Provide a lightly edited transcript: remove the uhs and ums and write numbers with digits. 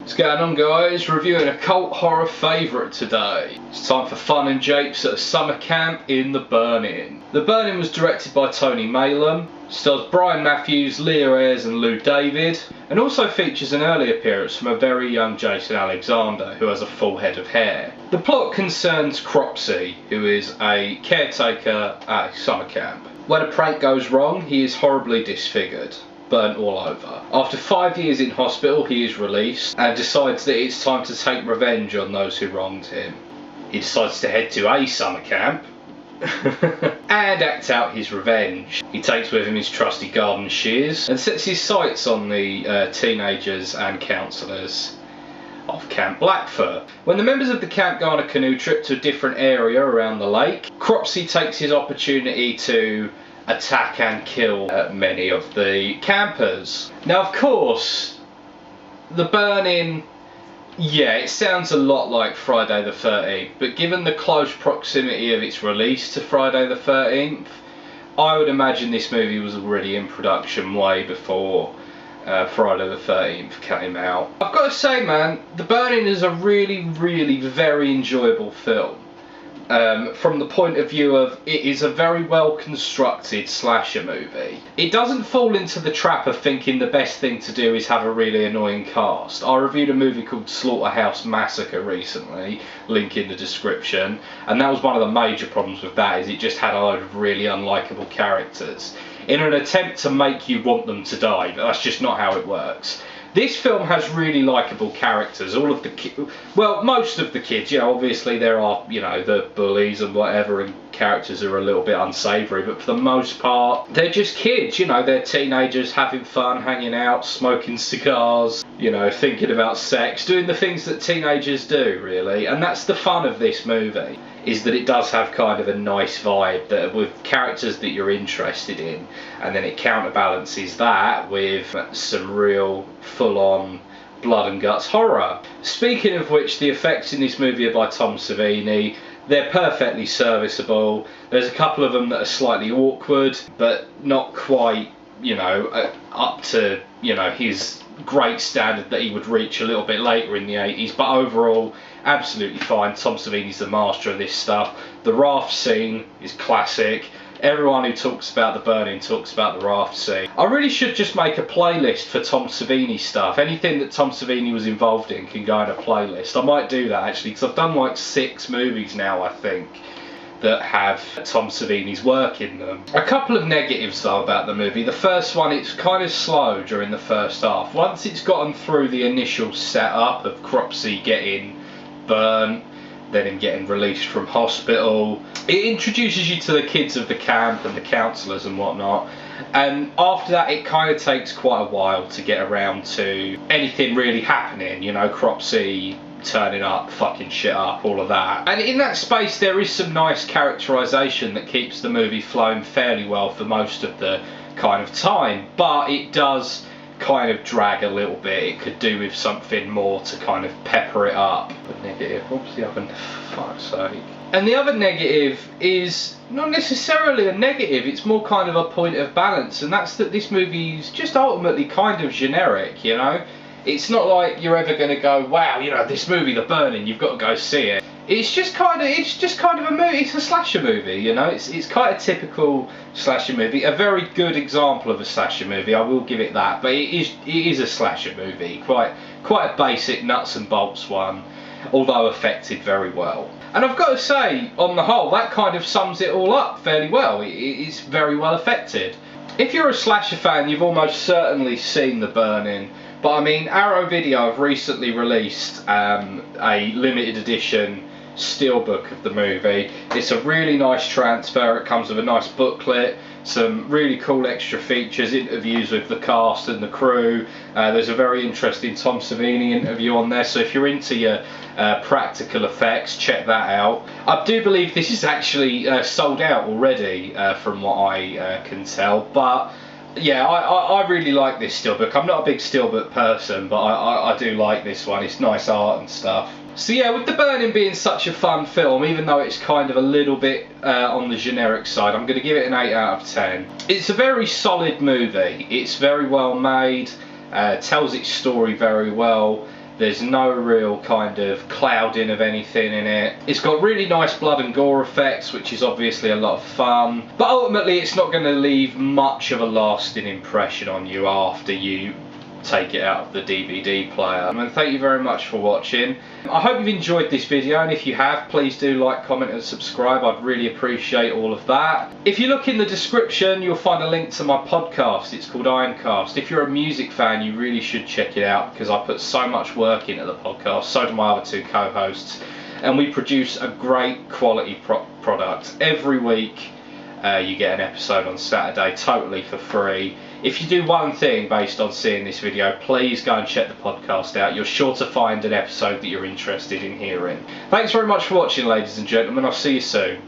What's going on, guys? Reviewing a cult horror favourite today. It's time for fun and japes at a summer camp in The Burning. The Burning was directed by Tony Maylam, stars Brian Matthews, Leah Ayres and Lou David, and also features an early appearance from a very young Jason Alexander, who has a full head of hair. The plot concerns Cropsey, who is a caretaker at a summer camp. When a prank goes wrong, he is horribly disfigured, burnt all over. After 5 years in hospital, he is released and decides that it's time to take revenge on those who wronged him. He decides to head to a summer camp and act out his revenge. He takes with him his trusty garden shears and sets his sights on the teenagers and counsellors of Camp Blackfoot. When the members of the camp go on a canoe trip to a different area around the lake, Cropsey takes his opportunity to attack and kill many of the campers. Now, of course, The Burning, yeah, it sounds a lot like Friday the 13th, but given the close proximity of its release to Friday the 13th, I would imagine this movie was already in production way before Friday the 13th came out. I've got to say, man, The Burning is a really, really very enjoyable film. From the point of view of, it is a very well constructed slasher movie. It doesn't fall into the trap of thinking the best thing to do is have a really annoying cast. I reviewed a movie called Slaughterhouse Massacre recently, link in the description, and that was one of the major problems with that, is it just had a load of really unlikable characters in an attempt to make you want them to die, but that's just not how it works. This film has really likeable characters. All of the well, most of the kids, you know, obviously there are, you know, the bullies and whatever, and characters are a little bit unsavoury, but for the most part, they're just kids, you know, they're teenagers having fun, hanging out, smoking cigars, you know, thinking about sex, doing the things that teenagers do, really. And that's the fun of this movie, is that it does have kind of a nice vibe that with characters that you're interested in, and then it counterbalances that with some real full-on blood and guts horror. Speaking of which, the effects in this movie are by Tom Savini. They're perfectly serviceable. There's a couple of them that are slightly awkward, but not quite, you know, up to, you know, his great standard that he would reach a little bit later in the 80s, but overall absolutely fine. Tom Savini's the master of this stuff. The raft scene is classic. Everyone who talks about The Burning talks about the raft scene. I really should just make a playlist for Tom Savini stuff. Anything that Tom Savini was involved in can go in a playlist. I might do that actually, because I've done like 6 movies now, I think, that have Tom Savini's work in them. A couple of negatives though about the movie. The first one, it's kind of slow during the first half. Once it's gotten through the initial setup of Cropsey getting burnt, then him getting released from hospital, it introduces you to the kids of the camp and the counsellors and whatnot, and after that it kind of takes quite a while to get around to anything really happening, you know, Cropsey turning up, fucking shit up, all of that. And in that space there is some nice characterisation that keeps the movie flowing fairly well for most of the kind of time, but it does kind of drag a little bit. It could do with something more to kind of pepper it up. But negative, what's the other, fuck's sake. And the other negative is not necessarily a negative, it's more kind of a point of balance, and that's that this movie is just ultimately kind of generic, you know? It's not like you're ever going to go, wow, you know, this movie, The Burning, you've got to go see it. It's just kind of a movie. It's a slasher movie, you know. It's quite a typical slasher movie. A very good example of a slasher movie, I will give it that. But it is a slasher movie, quite a basic nuts and bolts one, although affected very well. And I've got to say, on the whole, that kind of sums it all up fairly well. It's very well affected. If you're a slasher fan, you've almost certainly seen The Burning. But I mean, Arrow Video have recently released a limited edition steelbook of the movie. It's a really nice transfer. It comes with a nice booklet, some really cool extra features, interviews with the cast and the crew. There's a very interesting Tom Savini interview on there, so if you're into your practical effects, check that out. I do believe this is actually sold out already, from what I can tell, but yeah, I really like this steelbook. I'm not a big steelbook person, but I do like this one. It's nice art and stuff. So yeah, with The Burning being such a fun film, even though it's kind of a little bit on the generic side, I'm going to give it an 8 out of 10. It's a very solid movie. It's very well made, tells its story very well. There's no real kind of clouding of anything in it. It's got really nice blood and gore effects, which is obviously a lot of fun. But ultimately it's not going to leave much of a lasting impression on you after you take it out of the DVD player. And thank you very much for watching. I hope you've enjoyed this video, and if you have, please do like, comment and subscribe. I'd really appreciate all of that. If you look in the description, you'll find a link to my podcast. It's called Ironcast. If you're a music fan, you really should check it out, because I put so much work into the podcast. So do my other two co-hosts, and we produce a great quality product. Every week you get an episode on Saturday totally for free. If you do one thing based on seeing this video, please go and check the podcast out. You're sure to find an episode that you're interested in hearing. Thanks very much for watching, ladies and gentlemen. I'll see you soon.